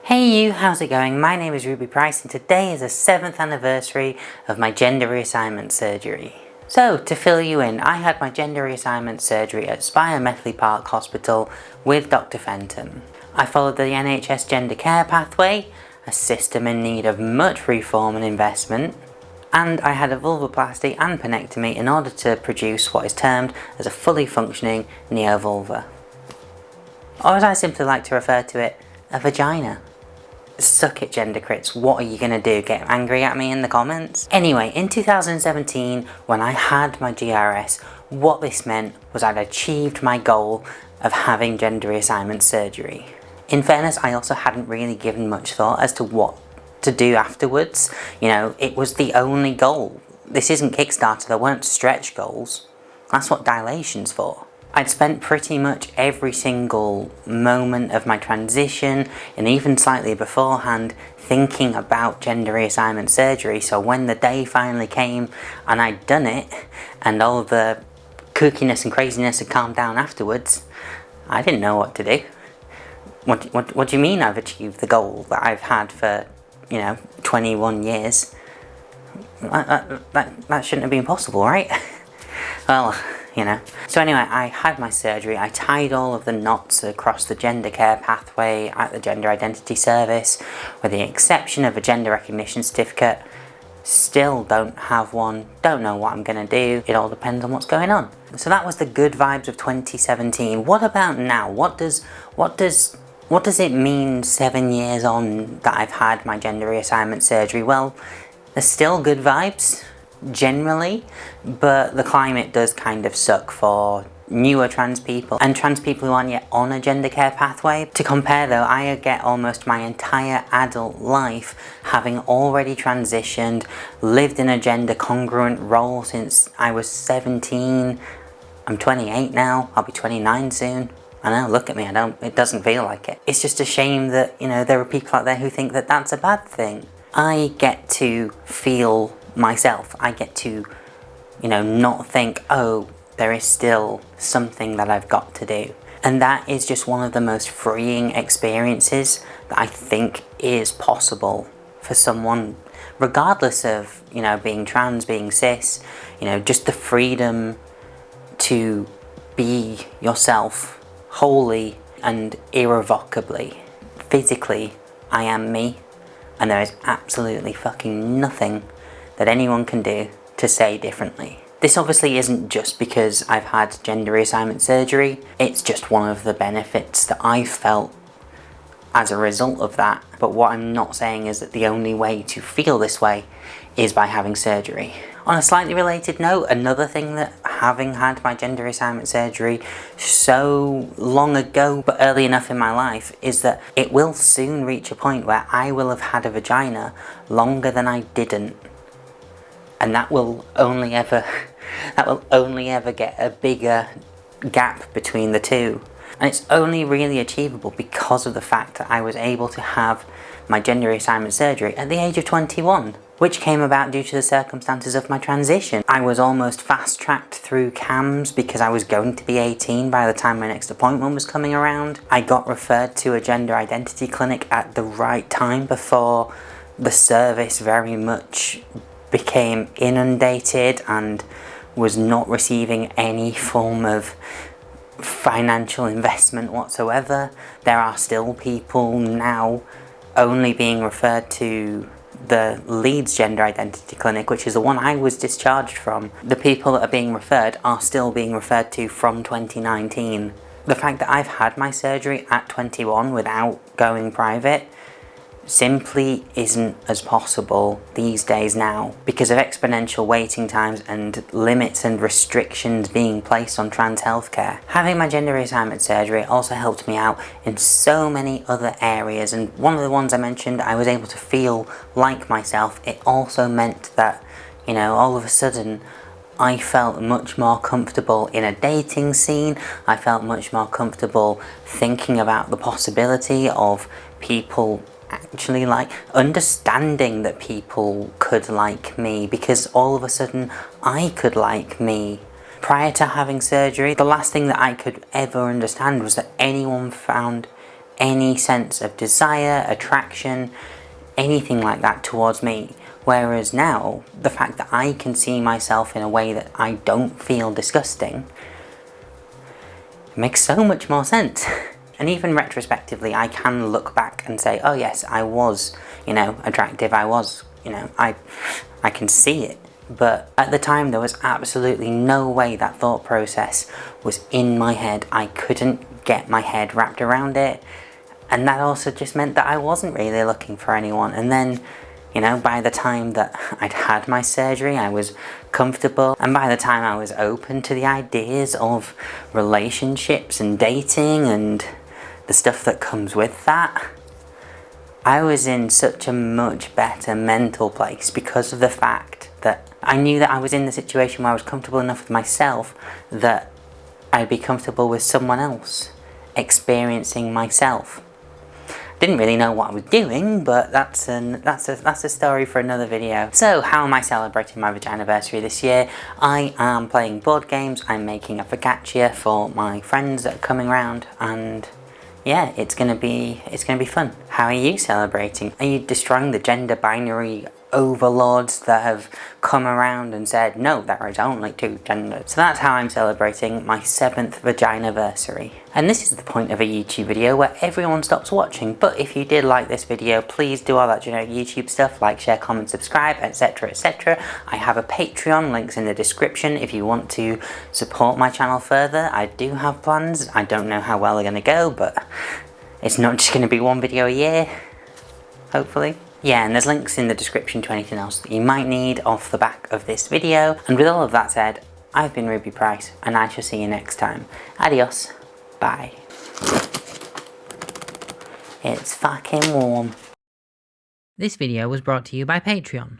Hey you, how's it going? My name is Ruby Price and today is the 7th anniversary of my gender reassignment surgery. So, to fill you in, I had my gender reassignment surgery at Spire Methley Park Hospital with Dr. Fenton. I followed the NHS gender care pathway, a system in need of much reform and investment, and I had a vulvoplasty and penectomy in order to produce what is termed as a fully functioning neovulva. Or as I simply like to refer to it, a vagina. Suck it, gender crits, what are you gonna do? Get angry at me in the comments? Anyway, in 2017, when I had my GRS, what this meant was I'd achieved my goal of having gender reassignment surgery. In fairness, I also hadn't really given much thought as to what to do afterwards. You know, it was the only goal. This isn't Kickstarter, there weren't stretch goals. That's what dilation's for. I'd spent pretty much every single moment of my transition, and even slightly beforehand, thinking about gender reassignment surgery, so when the day finally came and I'd done it, and all the kookiness and craziness had calmed down afterwards, I didn't know what to do. What do you mean I've achieved the goal that I've had for, 21 years? That shouldn't have been possible, right? Well, So anyway, I had my surgery, I tied all of the knots across the gender care pathway at the Gender Identity Service, with the exception of a gender recognition certificate. Still don't have one, don't know what I'm gonna do, it all depends on what's going on. So that was the good vibes of 2017. What about now? What does it mean 7 years on that I've had my gender reassignment surgery? Well, there's still good vibes, generally, but the climate does kind of suck for newer trans people and trans people who aren't yet on a gender care pathway. To compare though, I get almost my entire adult life having already transitioned, lived in a gender congruent role since I was 17. I'm 28 now, I'll be 29 soon. I know, look at me, it doesn't feel like it. It's just a shame that, there are people out there who think that that's a bad thing. I get to feel myself. I get to, not think, oh, there is still something that I've got to do. And that is just one of the most freeing experiences that I think is possible for someone, regardless of, being trans, being cis, just the freedom to be yourself wholly and irrevocably. Physically, I am me, and there is absolutely fucking nothing that anyone can do to say differently. This obviously isn't just because I've had gender reassignment surgery, it's just one of the benefits that I've felt as a result of that. But what I'm not saying is that the only way to feel this way is by having surgery. On a slightly related note, another thing that having had my gender reassignment surgery so long ago, but early enough in my life, is that it will soon reach a point where I will have had a vagina longer than I didn't. And that will only ever get a bigger gap between the two. And it's only really achievable because of the fact that I was able to have my gender reassignment surgery at the age of 21, which came about due to the circumstances of my transition. I was almost fast-tracked through CAMS because I was going to be 18 by the time my next appointment was coming around. I got referred to a gender identity clinic at the right time before the service very much became inundated and was not receiving any form of financial investment whatsoever. There are still people now only being referred to the Leeds Gender Identity Clinic, which is the one I was discharged from. The people that are being referred are still being referred to from 2019. The fact that I've had my surgery at 21 without going private simply isn't as possible these days now because of exponential waiting times and limits and restrictions being placed on trans healthcare. Having my gender reassignment surgery also helped me out in so many other areas, and one of the ones I mentioned, I was able to feel like myself. It also meant that, all of a sudden I felt much more comfortable in a dating scene. I felt much more comfortable thinking about the possibility of people actually understanding that people could like me, because all of a sudden I could like me. Prior to having surgery, the last thing that I could ever understand was that anyone found any sense of desire, attraction, anything like that towards me. Whereas now, the fact that I can see myself in a way that I don't feel disgusting makes so much more sense. And even retrospectively, I can look back and say, oh yes, I was, attractive, I was, I can see it. But at the time, there was absolutely no way that thought process was in my head. I couldn't get my head wrapped around it. And that also just meant that I wasn't really looking for anyone. And then, by the time that I'd had my surgery, I was comfortable. And by the time I was open to the ideas of relationships and dating and the stuff that comes with that, I was in such a much better mental place because of the fact that I knew that I was in the situation where I was comfortable enough with myself that I'd be comfortable with someone else, experiencing myself. Didn't really know what I was doing, but that's a story for another video. So, how am I celebrating my Vaginiversary this year? I am playing board games, I'm making a focaccia for my friends that are coming round, and yeah, it's gonna be fun. How are you celebrating? Are you destroying the gender binary overlords that have come around and said, no, there is only two genders? So that's how I'm celebrating my 7th Vaginiversary. And this is the point of a YouTube video where everyone stops watching. But if you did like this video, please do all that generic YouTube stuff, like, share, comment, subscribe, etc, etc. I have a Patreon, links in the description if you want to support my channel further. I do have plans. I don't know how well they're going to go, but it's not just going to be one video a year, hopefully. Yeah, and there's links in the description to anything else that you might need off the back of this video. And with all of that said, I've been Ruby Price, and I shall see you next time. Adios. Bye. It's fucking warm. This video was brought to you by Patreon.